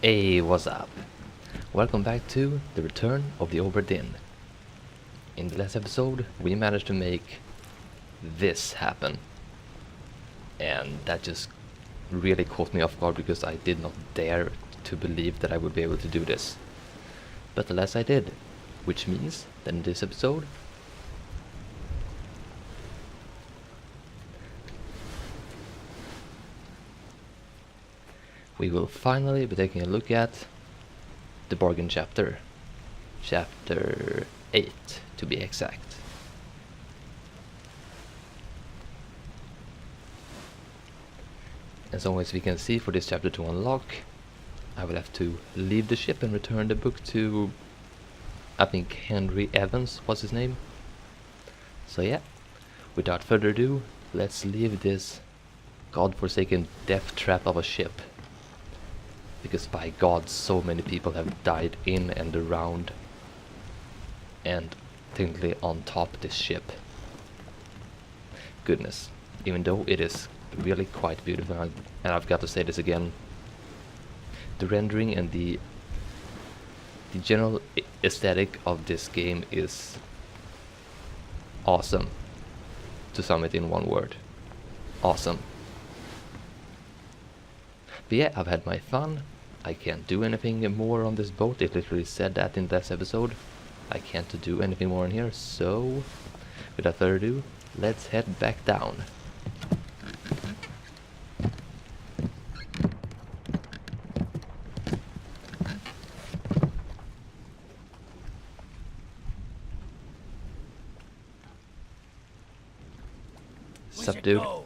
Hey, what's up? Welcome back to the return of the Obra Dinn. In the last episode, we managed to make this happen. And that just really caught me off guard because I did not dare to believe that I would be able to do this. But alas I did, which means that in this episode, we will finally be taking a look at the bargain chapter. Chapter 8 to be exact. As always, we can see for this chapter to unlock, I will have to leave the ship and return the book to, I think, Henry Evans was his name. So yeah, without further ado, let's leave this godforsaken death trap of a ship. Because by God, so many people have died in and around and technically on top of this ship. Goodness, even though it is really quite beautiful, and I've got to say this again, the rendering and the general aesthetic of this game is awesome, to sum it in one word. Awesome. But yeah, I've had my fun. I can't do anything more on this boat. It literally said that in this episode. I can't do anything more in here, so without further ado, let's head back down. Sup, dude? Go.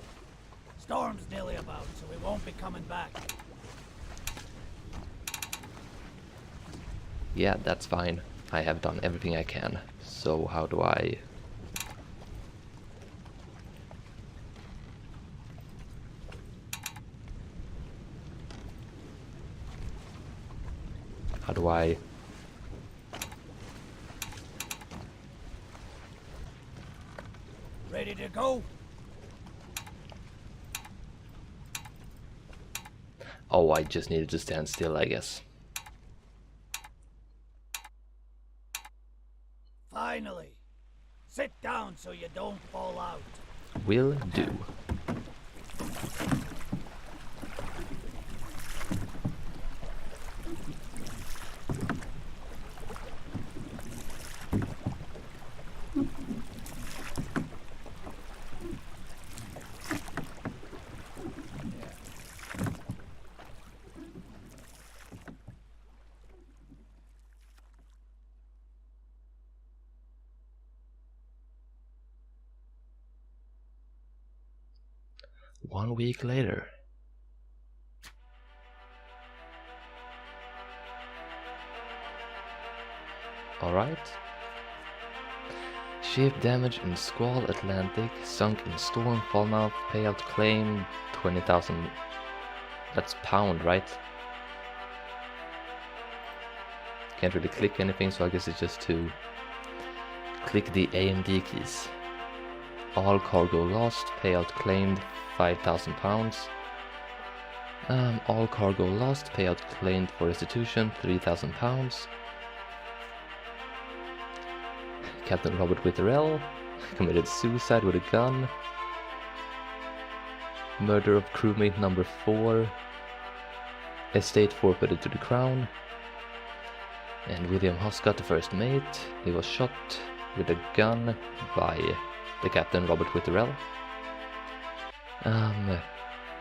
Storm's nearly about, so we won't be coming back. Yeah, that's fine. I have done everything I can. So how do I... How do I... Ready to go? Oh, I just needed to stand still, I guess. Finally. Sit down so you don't fall out. Will do. One week later. Alright. Ship damage in Squall Atlantic, sunk in Storm Falmouth, payout claim 20,000. That's pound, right? Can't really click anything, so I guess it's just to click the AAND keys. All cargo lost, payout claimed 5,000 pounds. All cargo lost, payout claimed for restitution 3,000 pounds. Captain Robert Witterell committed suicide with a gun. Murder of crewmate number 4. Estate forfeited to the crown. And William Hoscott, the first mate, he was shot with a gun by the Captain Robert Witterell.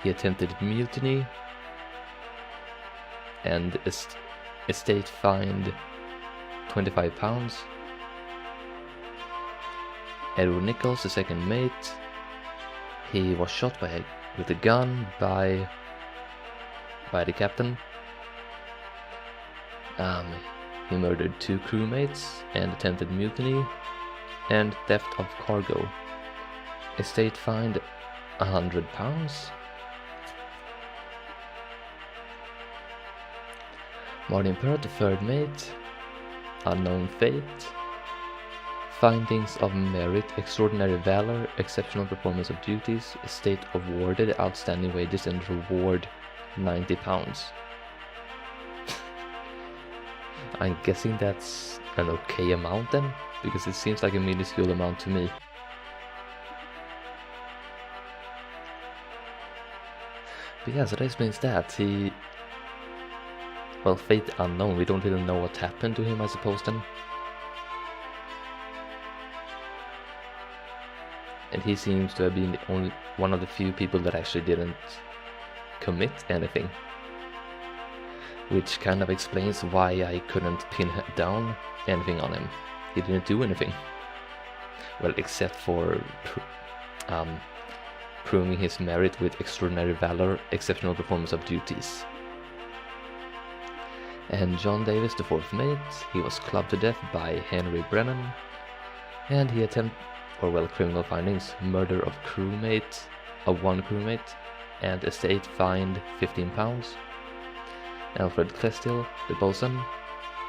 He attempted mutiny, and estate fined 25 pounds. Edward Nichols, the second mate, he was shot with a gun by the captain. He murdered 2 crewmates and attempted mutiny and theft of cargo. Estate fined 100 pounds. Martin Perrott, the third mate, unknown fate. Findings of merit, extraordinary valor, exceptional performance of duties, estate awarded outstanding wages and reward 90 pounds. I'm guessing that's an okay amount then, because it seems like a minuscule amount to me. But yeah, so that explains that. Well, fate unknown, we don't really know what happened to him, I suppose then. And he seems to have been one of the few people that actually didn't commit anything. Which kind of explains why I couldn't pin down anything on him. He didn't do anything. Well, except for proving his merit with extraordinary valor, exceptional performance of duties. And John Davis, the fourth mate, he was clubbed to death by Henry Brennan, and he criminal findings, murder of one crewmate, and estate fined £15. Alfred Clestill, the bosun,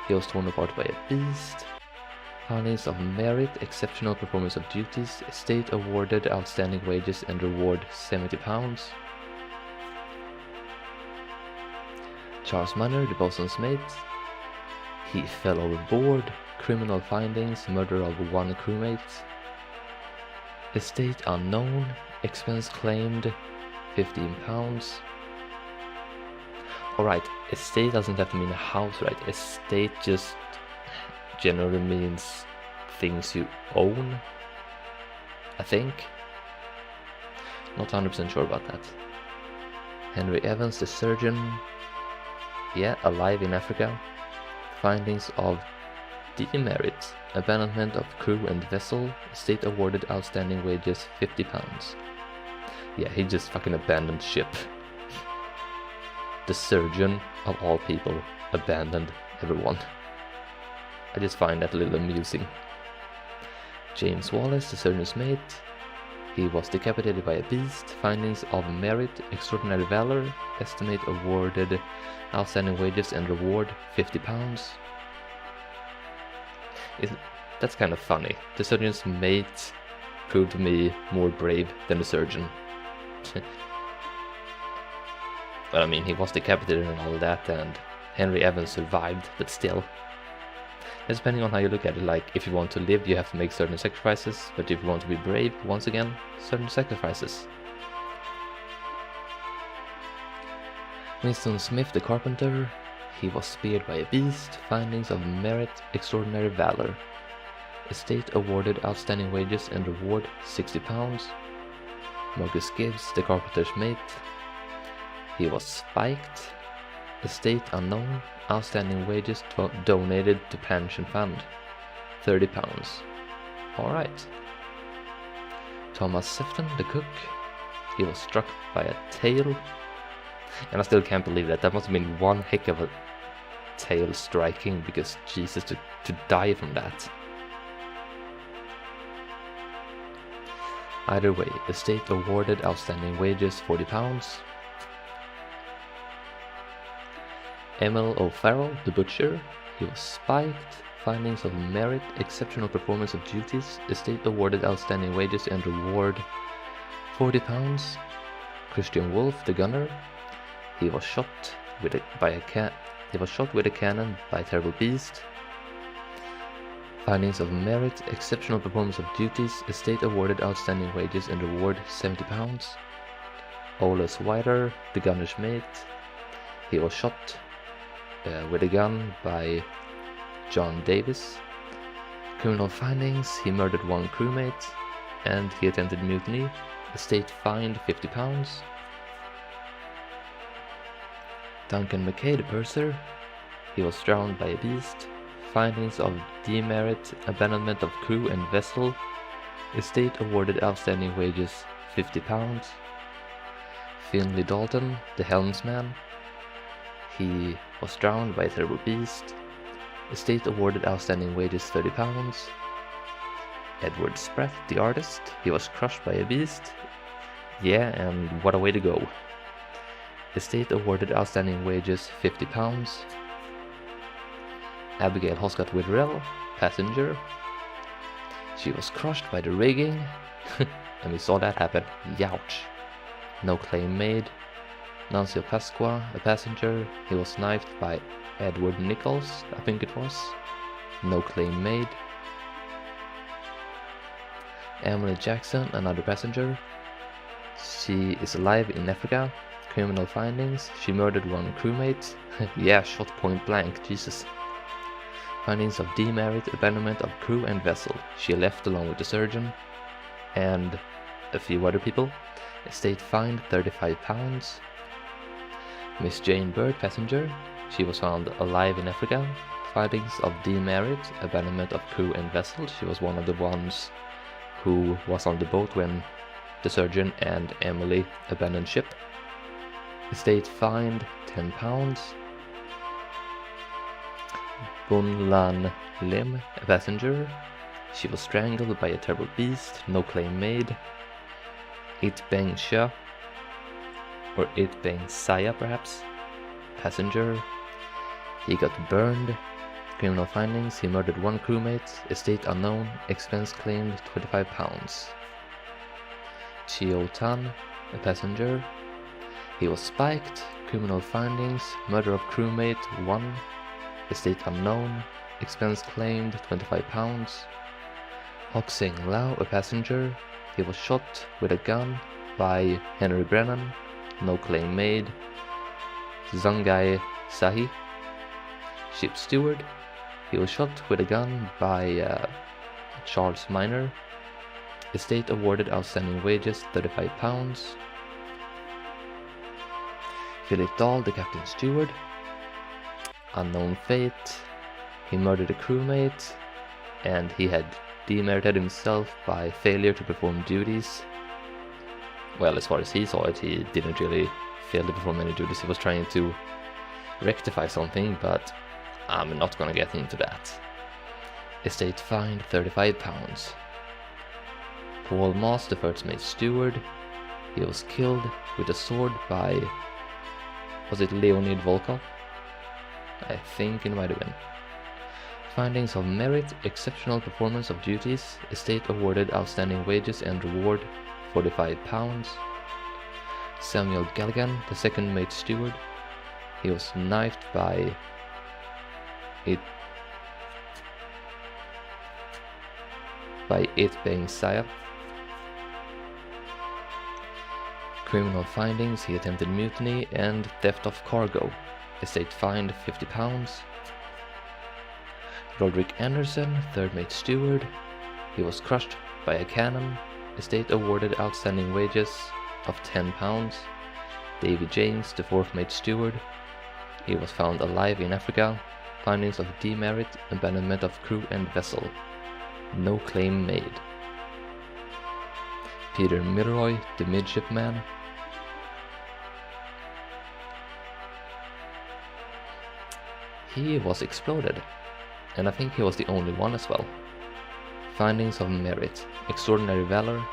he was torn apart by a beast. Findings of merit, exceptional performance of duties, estate awarded outstanding wages and reward £70. Charles Manor, the bosun's mate, he fell overboard. Criminal findings, murder of one crewmate. Estate unknown, expense claimed £15. Alright, estate doesn't have to mean a house, right? Estate just generally means things you own, I think. Not 100% sure about that. Henry Evans, the surgeon, yeah, alive in Africa. Findings of demerit, abandonment of crew and vessel, estate awarded outstanding wages £50. Yeah, he just fucking abandoned ship. The surgeon, of all people, abandoned everyone. I just find that a little amusing. James Wallace, the surgeon's mate, he was decapitated by a beast. Findings of merit, extraordinary valor, estimate awarded outstanding wages and reward £50. That's kind of funny. The surgeon's mate proved me more brave than the surgeon. But I mean, he was decapitated and all that, and Henry Evans survived, but still. And depending on how you look at it, like, if you want to live, you have to make certain sacrifices, but if you want to be brave, once again, certain sacrifices. Winston Smith, the carpenter, he was speared by a beast. Findings of merit, extraordinary valor. Estate awarded outstanding wages and reward £60. Marcus Gibbs, the carpenter's mate, he was spiked. Estate unknown, outstanding wages donated to pension fund, £30. Alright. Thomas Sefton, the cook, he was struck by a tail. And I still can't believe that. That must have been one heck of a tail striking, because Jesus, to die from that. Either way, estate awarded outstanding wages £40. Emil O'Farrell, the butcher, he was spiked. Findings of merit, exceptional performance of duties, estate awarded outstanding wages and reward £40. Christian Wolf, the gunner, he was shot with a cannon by a terrible beast. Findings of merit, exceptional performance of duties, estate awarded outstanding wages and reward £70. Olaus Whiter, the gunner's mate, he was shot with a gun by John Davis. Criminal findings, he murdered one crewmate and he attempted mutiny. Estate fined £50. Duncan McKay, the purser, he was drowned by a beast. Findings of demerit, abandonment of crew and vessel. Estate awarded outstanding wages £50. Finley Dalton, the helmsman, he was drowned by a terrible beast. Estate awarded outstanding wages £30. Edward Spratt, the artist, he was crushed by a beast. Yeah, and what a way to go. Estate awarded outstanding wages £50. Abigail Hoscott Witherell, passenger, she was crushed by the rigging. And we saw that happen. Youch. No claim made. Nancy Pasqua, a passenger. He was knifed by Edward Nichols, I think it was. No claim made. Emily Jackson, another passenger. She is alive in Africa. Criminal findings. She murdered one crewmate. Yeah, shot point blank, Jesus. Findings of demerit, abandonment of crew and vessel. She left along with the surgeon and a few other people. Estate fined £35. Miss Jane Bird, passenger. She was found alive in Africa. Findings of demerit, abandonment of crew and vessel. She was one of the ones who was on the boat when the surgeon and Emily abandoned ship. Estate fined £10. Bun Lan Lim, a passenger. She was strangled by a terrible beast, no claim made. It Beng Sha, or It Beng Saya perhaps, passenger. He got burned. Criminal findings, he murdered one crewmate, estate unknown, expense claimed £25. Chio Tan, a passenger. He was spiked. Criminal findings, murder of crewmate 1, estate unknown, expense claimed £25. Hoxing Lau, a passenger. He was shot with a gun by Henry Brennan, no claim made. Zenzyde Sahi, ship steward. He was shot with a gun by Charles Minor. Estate awarded outstanding wages £35. Philip Dahl, the captain steward. Unknown fate. He murdered a crewmate and he had demerited himself by failure to perform duties. Well, as far as he saw it, he didn't really fail to perform any duties. He was trying to rectify something, but I'm not gonna get into that. Estate fined £35. Paul Moss, the first mate steward. He was killed with a sword by, was it Leonid Volkov? I think it might have been. Findings of merit, exceptional performance of duties. Estate awarded outstanding wages and reward £45. Samuel Galligan, the second mate steward. He was knifed by It Beng Saya. Criminal findings, he attempted mutiny and theft of cargo. Estate fined £50. Roderick Anderson, third mate steward. He was crushed by a cannon. Estate awarded outstanding wages of £10. Davy James, the fourth mate steward. He was found alive in Africa. Findings of demerit, abandonment of crew and vessel. No claim made. Peter Milroy, the midshipman. He was exploded, and I think he was the only one as well. Findings of merit, extraordinary valor.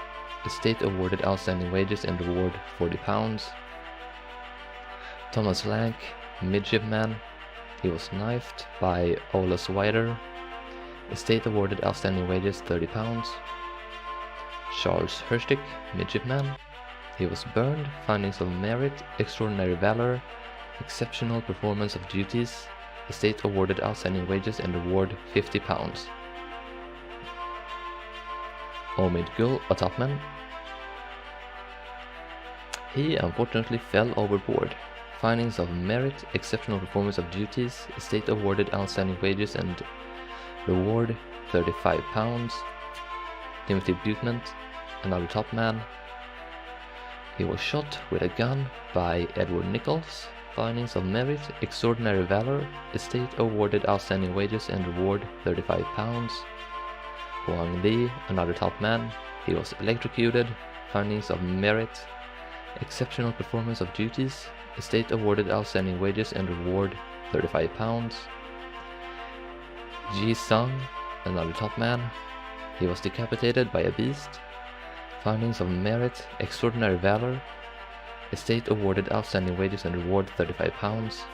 Estate awarded outstanding wages and reward £40. Thomas Lank, midshipman. He was knifed by Olaus Wider. Estate awarded outstanding wages £30. Charles Herstick, midshipman. He was burned. Findings of merit, extraordinary valor, exceptional performance of duties. Estate awarded outstanding wages and reward £50. Omid Gul, a topman. He unfortunately fell overboard. Findings of merit, exceptional performance of duties. Estate awarded outstanding wages and reward £35. Timothy Butman, another topman. He was shot with a gun by Edward Nichols. Findings of merit, extraordinary valor. Estate awarded outstanding wages and reward £35. Huang Li, another topman. He was electrocuted. Findings of merit, exceptional performance of duties. Estate awarded outstanding wages and reward £35. Ji Sung, another topman. He was decapitated by a beast. Findings of merit, extraordinary valor. Estate awarded outstanding wages and reward £35.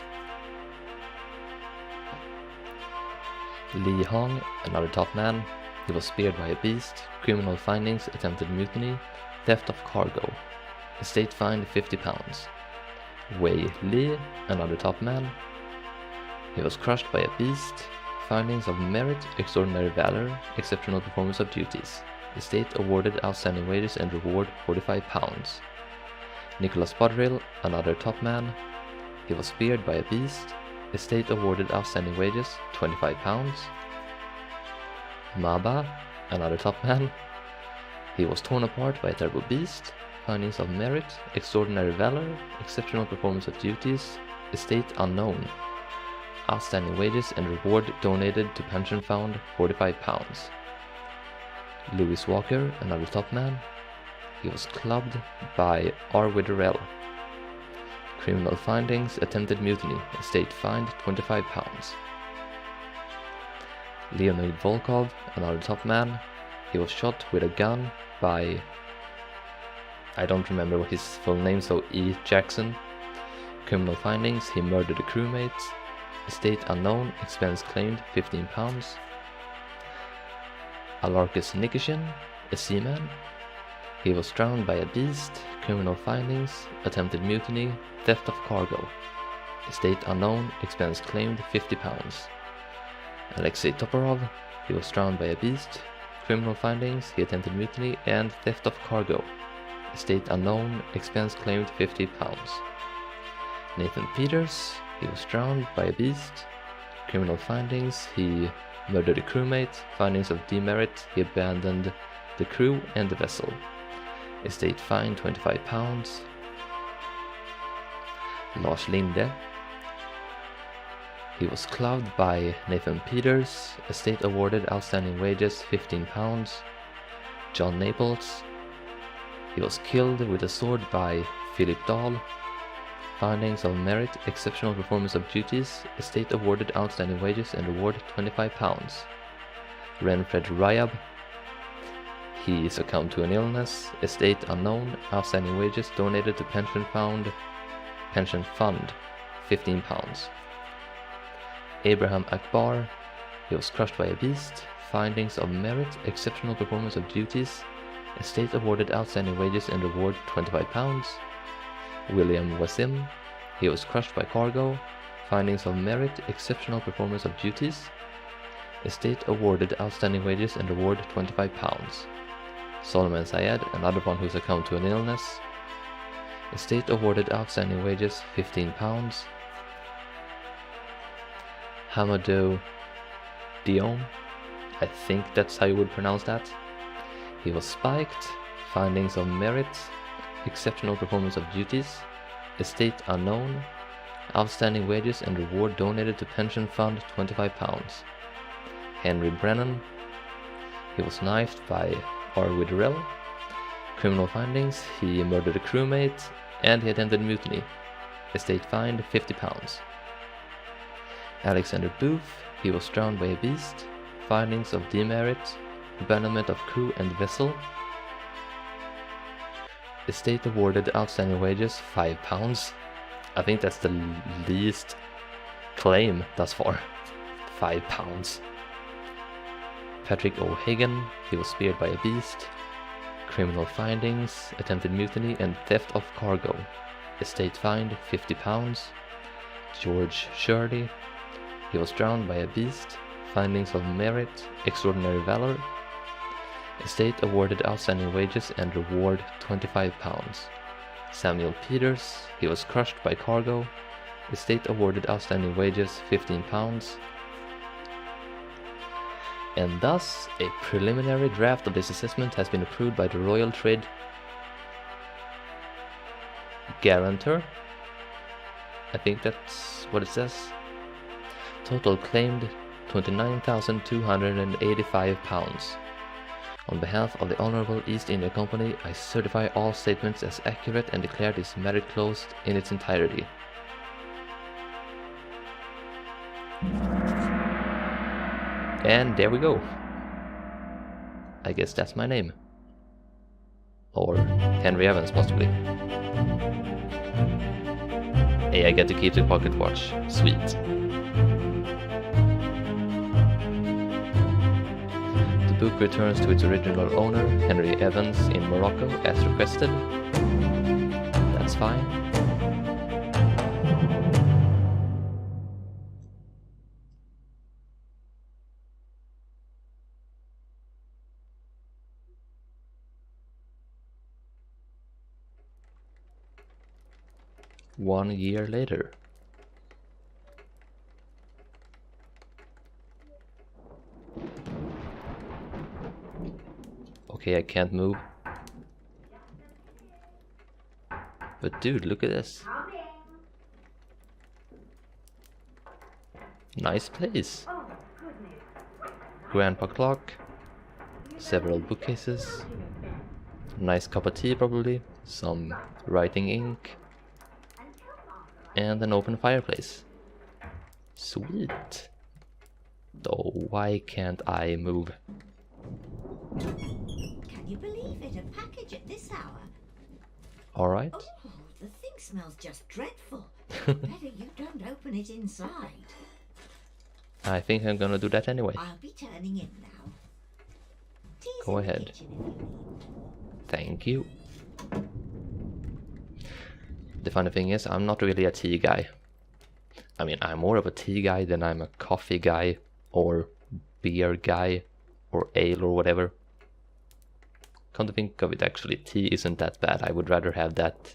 Li Hong, another topman. He was speared by a beast. Criminal findings, attempted mutiny, theft of cargo. Estate fined £50. Wei Li, another top man. He was crushed by a beast. Findings of merit, extraordinary valor, exceptional performance of duties. Estate awarded outstanding wages and reward £45. Nicholas Bodrill, another top man. He was speared by a beast. Estate awarded outstanding wages £25. Maba, another top man. He was torn apart by a terrible beast. Findings of merit, extraordinary valor, exceptional performance of duties. Estate unknown. Outstanding wages and reward donated to pension fund £45. Lewis Walker, another top man. He was clubbed by R. Witherell. Criminal findings, attempted mutiny, estate fined £25. Leonid Volkov, another top man. He was shot with a gun by, I don't remember his full name, so E. Jackson. Criminal findings, he murdered a crewmate. Estate unknown, expense claimed £15. Alarcus Nikishin, a seaman. He was drowned by a beast. Criminal findings, attempted mutiny, theft of cargo. Estate unknown, expense claimed £50. Alexei Toporov, he was drowned by a beast. Criminal findings, he attempted mutiny and theft of cargo. Estate unknown, expense claimed £50. Nathan Peters, he was drowned by a beast. Criminal findings, he murdered a crewmate. Findings of demerit, he abandoned the crew and the vessel. Estate fine £25. Lars Linde, he was clubbed by Nathan Peters. Estate awarded outstanding wages £15. John Naples, he was killed with a sword by Philip Dahl. Findings of merit, exceptional performance of duties. Estate awarded outstanding wages and reward £25. Renfred Ryab, he succumbed to an illness. Estate unknown, outstanding wages donated to pension fund £15. Abraham Akbar, he was crushed by a beast. Findings of merit, exceptional performance of duties. Estate awarded outstanding wages and reward £25. William Wasim, he was crushed by cargo. Findings of merit, exceptional performance of duties. Estate awarded outstanding wages and reward £25. Solomon Syed, another one who succumbed to an illness. Estate awarded outstanding wages £15. Hamadou Diom, I think that's how you would pronounce that. He was spiked. Findings of merit, exceptional performance of duties. Estate unknown. Outstanding wages and reward donated to pension fund £25. Henry Brennan, he was knifed by R. Witherell. Criminal findings, he murdered a crewmate and he attempted mutiny. Estate fined £50. Alexander Booth, he was drowned by a beast. Findings of demerit, abandonment of crew and vessel. Estate awarded outstanding wages £5. I think that's the least claim thus far. £5. Patrick O'Hagan, he was speared by a beast. Criminal findings, attempted mutiny and theft of cargo. Estate fined £50. George Shirley, he was drowned by a beast. Findings of merit, extraordinary valor. Estate awarded outstanding wages and reward £25. Samuel Peters, he was crushed by cargo. Estate awarded outstanding wages £15. And thus, a preliminary draft of this assessment has been approved by the Royal Trade Guarantor. I think that's what it says. Total claimed £29,285. On behalf of the Honourable East India Company, I certify all statements as accurate and declare this matter closed in its entirety. And there we go. I guess that's my name. Or Henry Evans, possibly. Hey, I get to keep the pocket watch. Sweet. The book returns to its original owner, Henry Evans, in Morocco, as requested. That's fine. 1 year later. Okay, I can't move. But dude, look at this. Nice place. Grandpa clock. Several bookcases. Nice cup of tea probably. Some writing ink. And an open fireplace. Sweet. Though why can't I move? Can you believe it? A package at this hour? Alright. Oh, the thing smells just dreadful. Better you don't open it inside. I think I'm gonna do that anyway. I'll be turning in now. Tea's Go in the ahead. kitchen if you need. Thank you. The funny thing is, I'm not really a tea guy. I mean, I'm more of a tea guy than I'm a coffee guy, or beer guy, or ale or whatever. Come to think of it, actually, tea isn't that bad. I would rather have that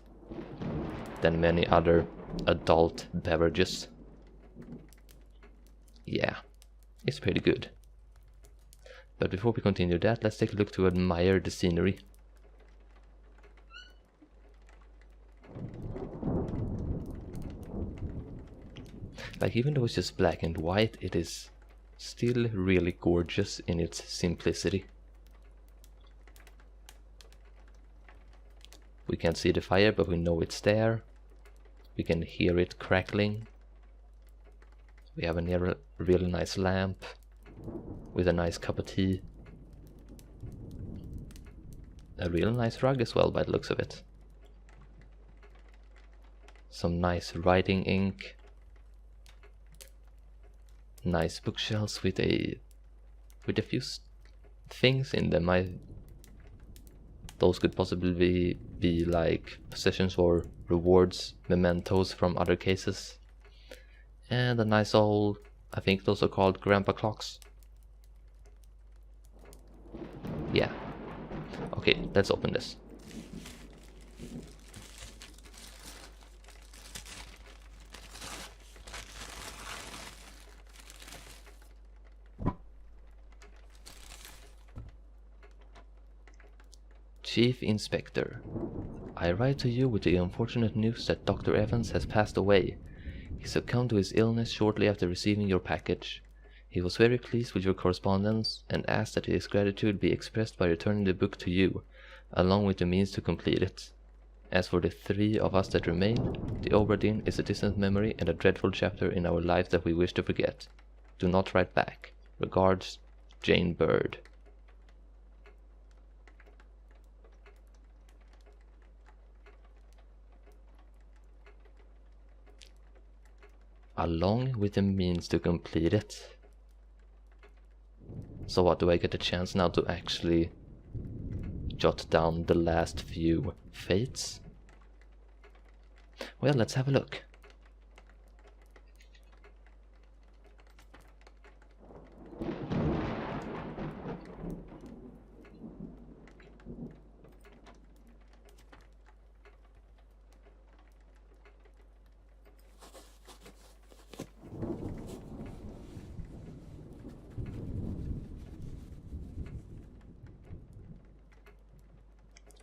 than many other adult beverages. Yeah, it's pretty good. But before we continue that, let's take a look to admire the scenery. Like, even though it's just black and white, it is still really gorgeous in its simplicity. We can't see the fire, but we know it's there. We can hear it crackling. We have a really nice lamp with a nice cup of tea. A real nice rug as well by the looks of it. Some nice writing ink. Nice bookshelves with a few things in them. Those could possibly be like possessions or rewards, mementos from other cases. And a nice old, I think those are called grandpa clocks. Yeah. Okay, let's open this. Chief Inspector, I write to you with the unfortunate news that Dr. Evans has passed away. He succumbed to his illness shortly after receiving your package. He was very pleased with your correspondence and asked that his gratitude be expressed by returning the book to you, along with the means to complete it. As for the 3 of us that remain, the Obra Dinn is a distant memory and a dreadful chapter in our life that we wish to forget. Do not write back. Regards, Jane Bird. Along with the means to complete it. So what, do I get a chance now to actually jot down the last few fates? Well, let's have a look.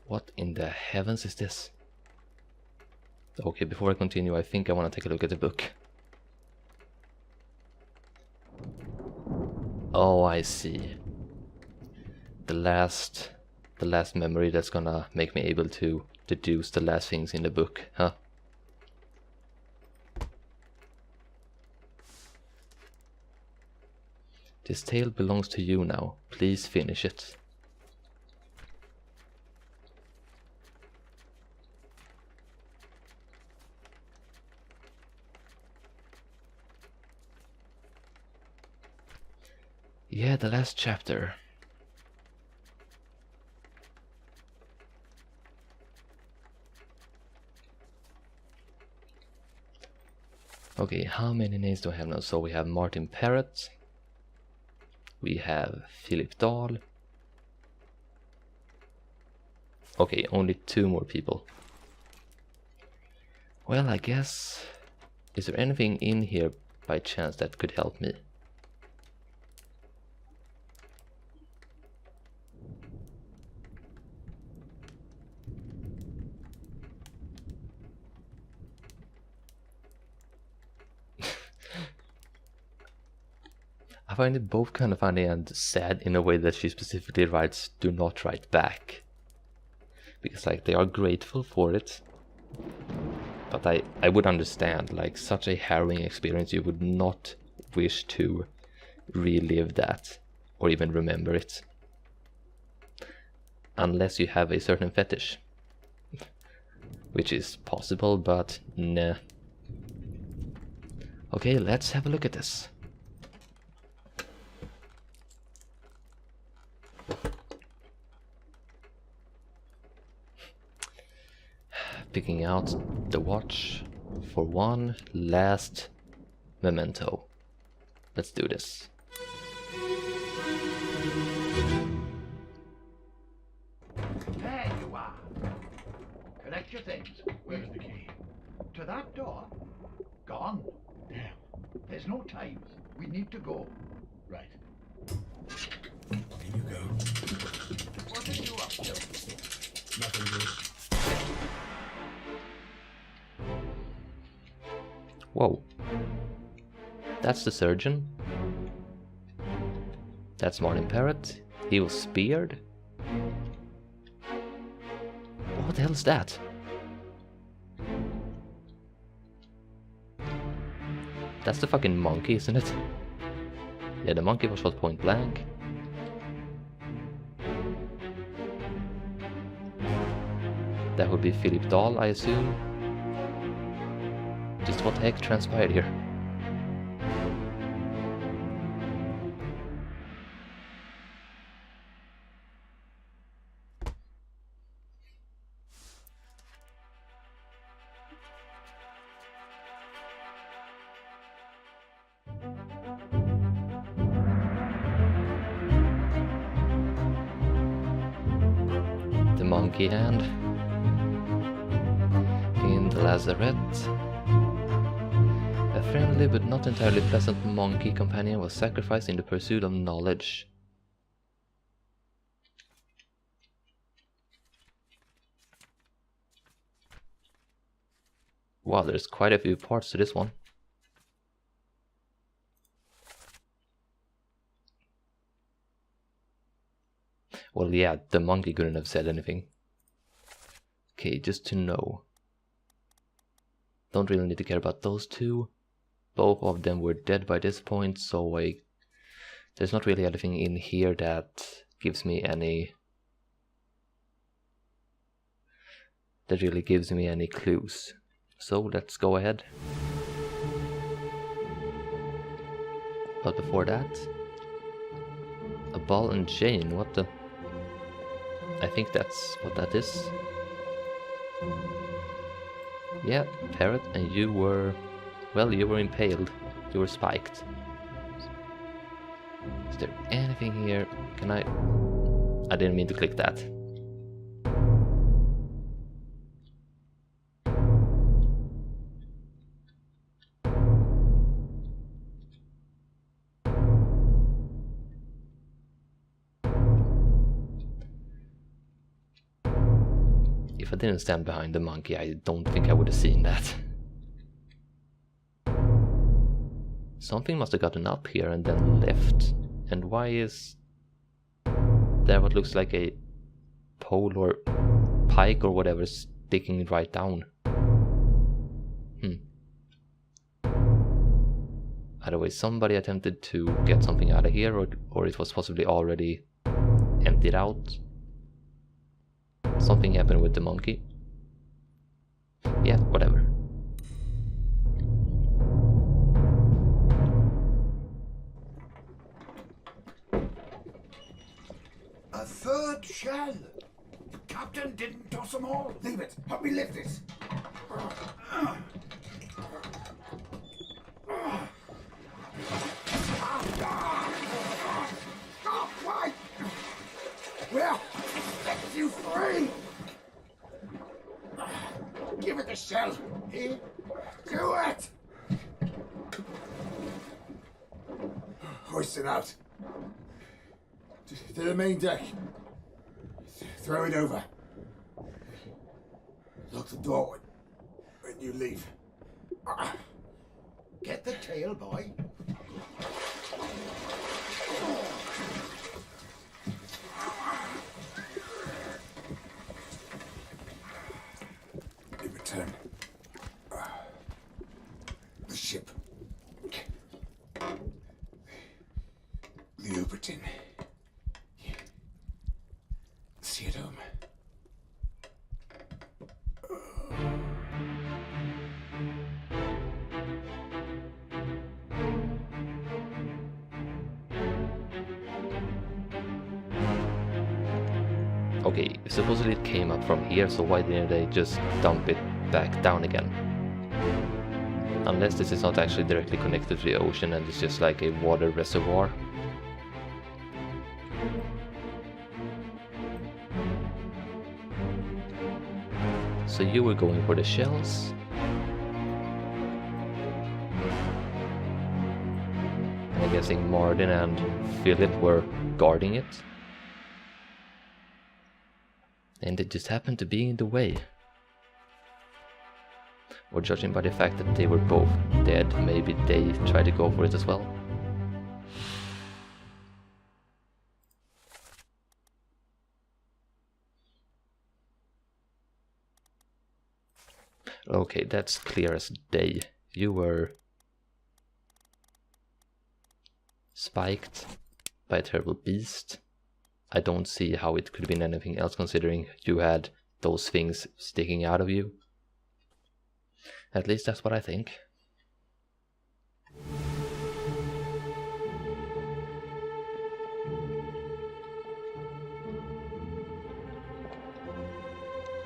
What in the heavens is this? Okay, before I continue, I think I want to take a look at the book. Oh, I see. The last memory that's gonna make me able to deduce the last things in the book, huh? This tale belongs to you now. Please finish it. Yeah, the last chapter. Okay, how many names do I have now? So we have Martin Parrott. We have Philip Dahl. Okay, only 2 more people. Well, I guess... Is there anything in here by chance that could help me? I find it both kind of funny and sad in a way that she specifically writes "do not write back." Because like they are grateful for it. But I would understand, like such a harrowing experience, you would not wish to relive that or even remember it. Unless you have a certain fetish. Which is possible, but nah. Okay, let's have a look at this. Picking out the watch for one last memento. Let's do this. There you are. Collect your things. Where's the key? To that door. Gone. Damn. There's no time. We need to go. Right. Here you go. What are you up to? Nothing good. Whoa. That's the surgeon. That's Martin Parrott. He was speared. What the hell is that? That's the fucking monkey, isn't it? Yeah, the monkey was shot point blank. That would be Philip Dahl, I assume. Just what the heck transpired here? The monkey hand in the lazarette. A friendly but not entirely pleasant monkey companion was sacrificed in the pursuit of knowledge. Wow, there's quite a few parts to this one. Well, yeah, the monkey couldn't have said anything. Okay, just to know. Don't really need to care about those two. Both of them were dead by this point, so there's not really anything in here that gives me any... that really gives me any clues. So let's go ahead. But before that... a ball and chain, what the... I think that's what that is. Yeah, Parrot, and you were... well, you were impaled. You were spiked. Is there anything here? Can I didn't mean to click that. If I didn't stand behind the monkey, I don't think I would have seen that. Something must have gotten up here and then left. And why is there what looks like a pole or pike or whatever sticking right down? Either way, somebody attempted to get something out of here, or it was possibly already emptied out. Something happened with the monkey. Yeah, whatever. A third shell. The captain didn't toss them all. Leave it. Help me lift this. Stop! Why? Well, set you free. Give it the shell. Here. Hoist it out. To the main deck. Throw it over. Lock the door when you leave. Get the tail, boy. In return, the ship. The Obra Dinn. See it home. Okay, supposedly it came up from here, so why didn't they just dump it back down again? Unless this is not actually directly connected to the ocean and it's just like a water reservoir. So you were going for the shells. And I'm guessing Martin and Philip were guarding it. And it just happened to be in the way. Or judging by the fact that they were both dead, maybe they tried to go for it as well. Okay, that's clear as day. You were spiked by a terrible beast. I don't see how it could have been anything else considering you had those things sticking out of you. At least that's what I think.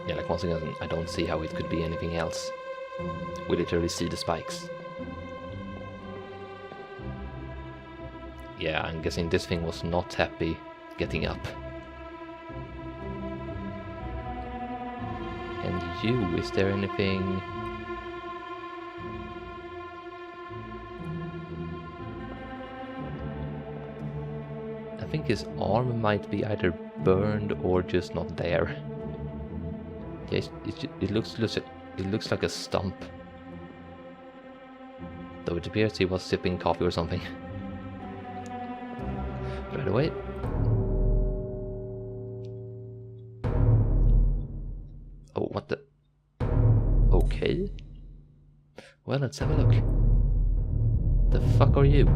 Yeah, like once again, I don't see how it could be anything else. We literally see the spikes. Yeah, I'm guessing this thing was not happy getting up. And you, is there anything... I think his arm might be either burned or just not there. Yeah, it looks like a stump. Though it appears he was sipping coffee or something. Right away. Oh, what the... Okay. Well, let's have a look. The fuck are you?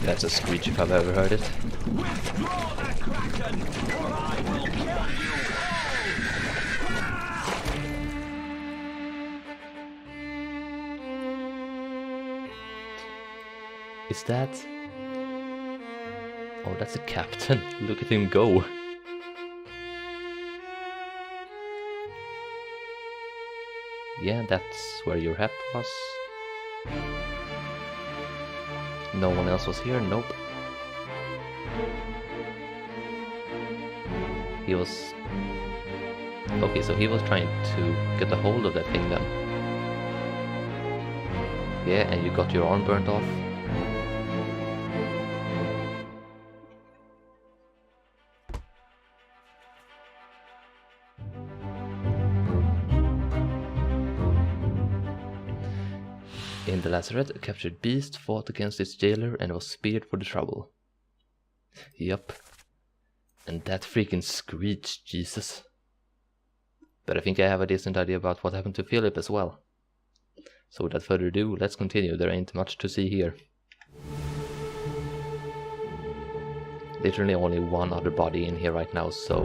That's a screech if I've ever heard it. Withdraw the Kraken, or I will kill you all! Is that... Oh, that's a captain. Look at him go. Yeah, that's where your hat was. No one else was here? Nope. He was... Okay, so he was trying to get a hold of that thing then. Yeah, and you got your arm burnt off. In the Lazaret, a captured beast fought against its jailer and was speared for the trouble. Yup. And that freaking screech, Jesus. But I think I have a decent idea about what happened to Philip as well. So without further ado, let's continue. There ain't much to see here. Literally only one other body in here right now, so...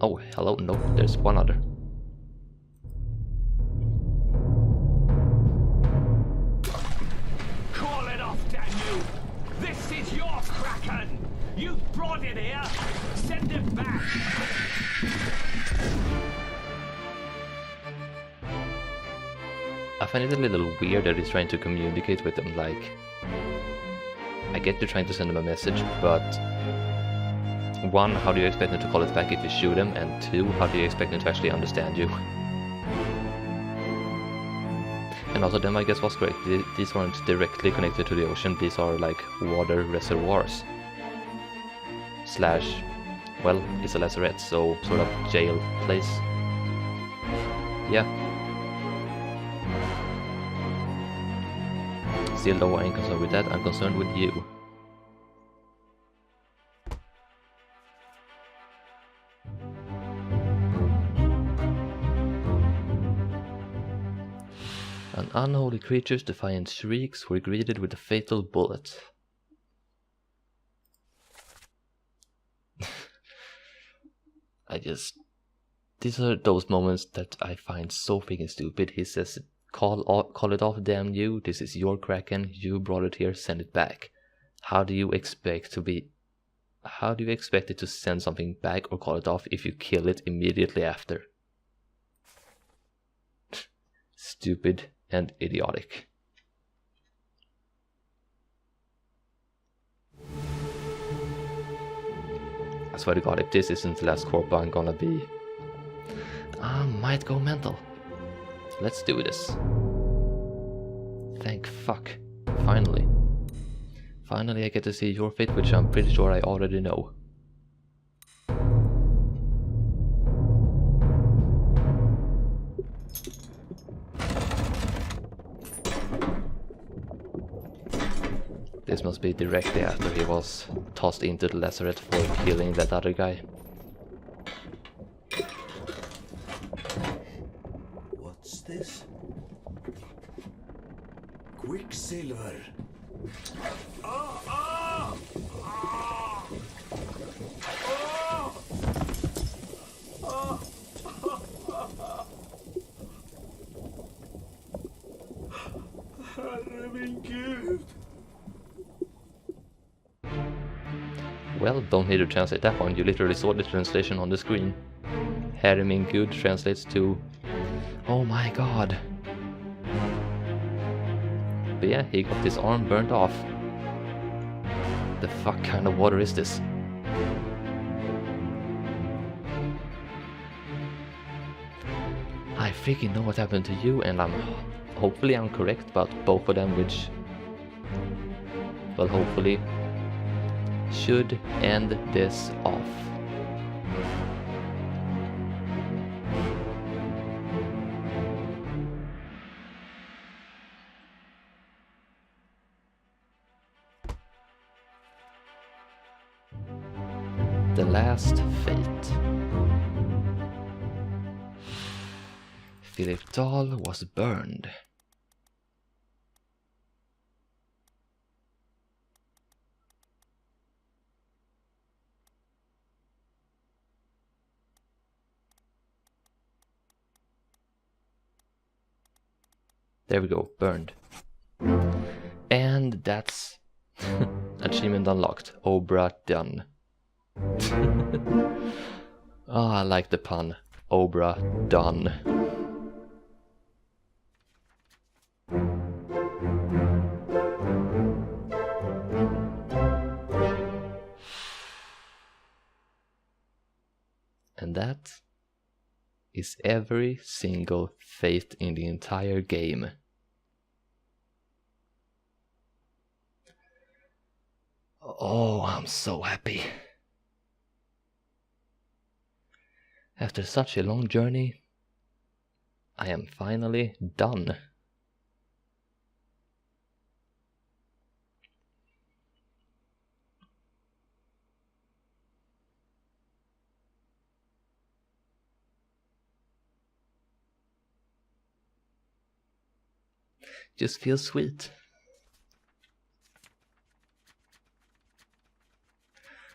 Oh, hello, no, there's one other. This is your Kraken! You brought it here! Send it back! I find it a little weird that he's trying to communicate with them, like... I get you're trying to send him a message, but... One, how do you expect him to call it back if you shoot him? And two, how do you expect him to actually understand you? And also them I guess was correct. These weren't directly connected to the ocean, these are like water reservoirs. Slash, well, it's a lazaret, so sort of jail place. Yeah. Still though I ain't concerned with that, I'm concerned with you. An unholy creature's defiant shrieks were greeted with a fatal bullet. These are those moments that I find so freaking stupid. He says, call it off, damn you, this is your Kraken, you brought it here, send it back. How do you expect it to send something back or call it off if you kill it immediately after? Stupid and idiotic. I swear to God, if this isn't the last corp, I'm gonna be... I might go mental. Let's do this. Thank fuck. Finally. Finally I get to see your fate, which I'm pretty sure I already know. This must be directly after he was tossed into the lazaret for killing that other guy. What's this? Quicksilver. Herre min Gud. Well, don't need to translate that one, you literally saw the translation on the screen. Herre min Gud translates to, oh my god. But yeah, he got his arm burnt off. The fuck kind of water is this? I freaking know what happened to you, and hopefully I'm correct about both of them, which, well, hopefully should end this off. The last fate. Philip Dahl was burned. There we go, burned. And that's achievement unlocked. Obra Dinn. Oh, I like the pun. Obra Dinn. And that is every single fate in the entire game. Oh, I'm so happy. After such a long journey, I am finally done. Just feels sweet.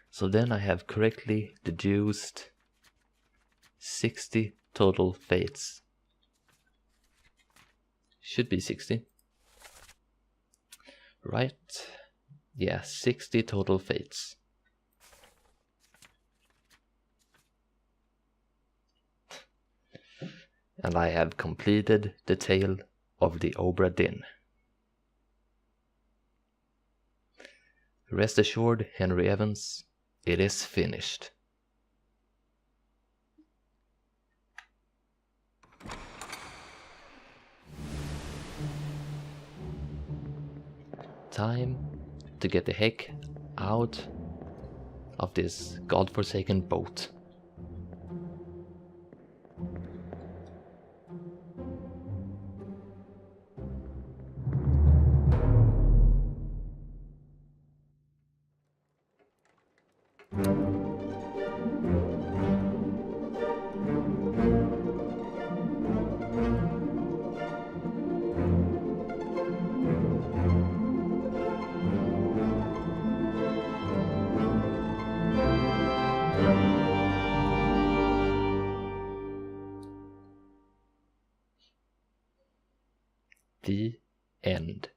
So then I have correctly deduced 60 total fates. Should be 60. Right? Yeah, 60 total fates. And I have completed the tale of the Obra Dinn. Rest assured, Henry Evans, it is finished. time to get the heck out of this godforsaken boat. The end.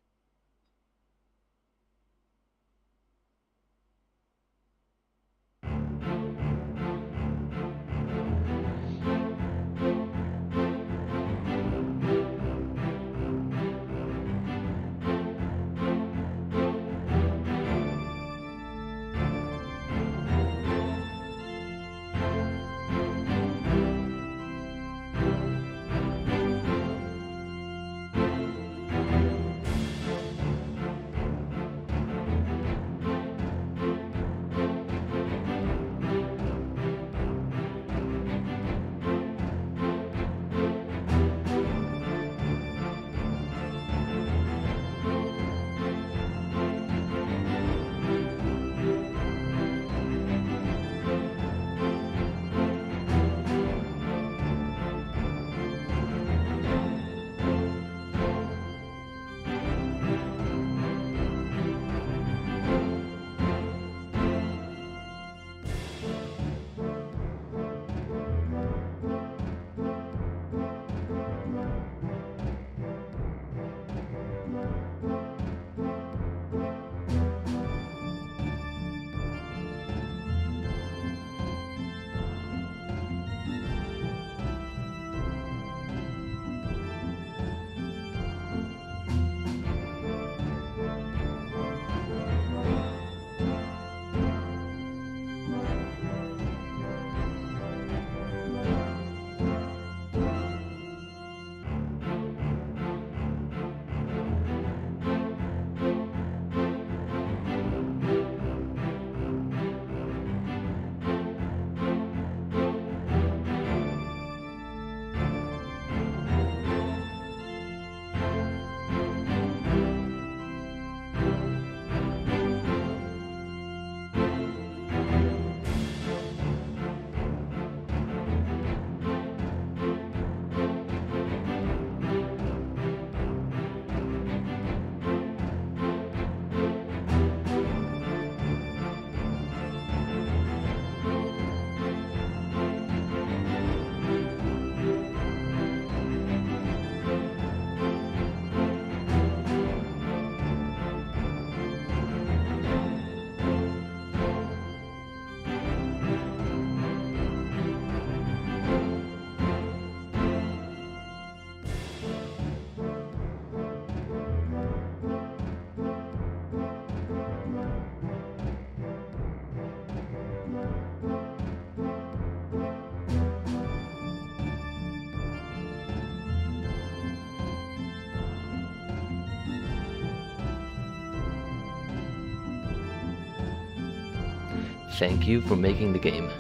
Thank you for making the game.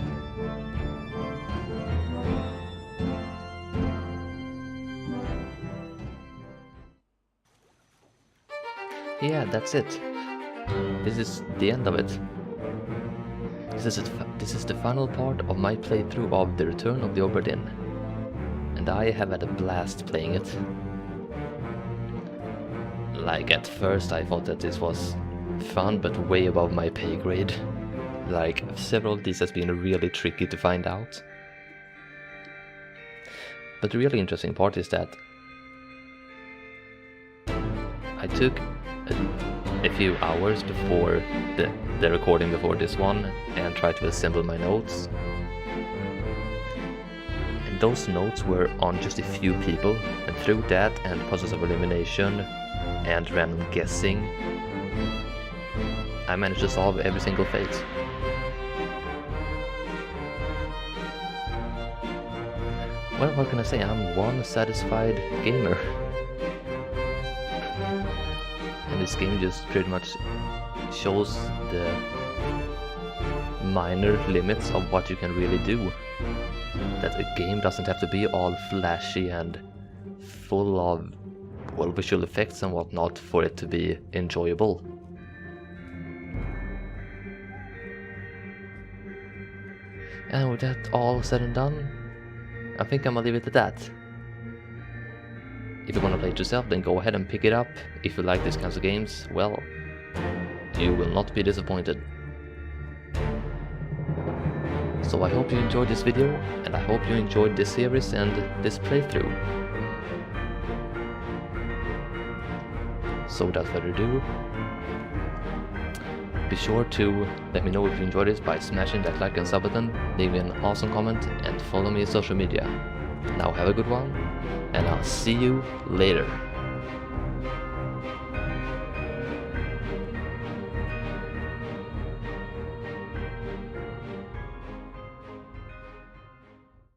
Yeah, that's it. This is the end of it. This is the final part of my playthrough of The Return of the Obra Dinn, and I have had a blast playing it. Like, at first I thought that this was fun, but way above my pay grade. Like, several of these has been really tricky to find out. But the really interesting part is that I took a few hours before the recording before this one and tried to assemble my notes. And those notes were on just a few people, and through that and process of elimination and random guessing, I managed to solve every single phase. Well, what can I say? I'm one satisfied gamer. And this game just pretty much shows the minor limits of what you can really do. That a game doesn't have to be all flashy and full of, well, visual effects and whatnot for it to be enjoyable. And with that all said and done, I think I'm gonna leave it at that. If you wanna play it yourself, then go ahead and pick it up. If you like these kinds of games, well, you will not be disappointed. So I hope you enjoyed this video, and I hope you enjoyed this series and this playthrough. So without further ado, be sure to let me know if you enjoyed this by smashing that like and sub button, leaving an awesome comment, and follow me on social media. Now have a good one, and I'll see you later.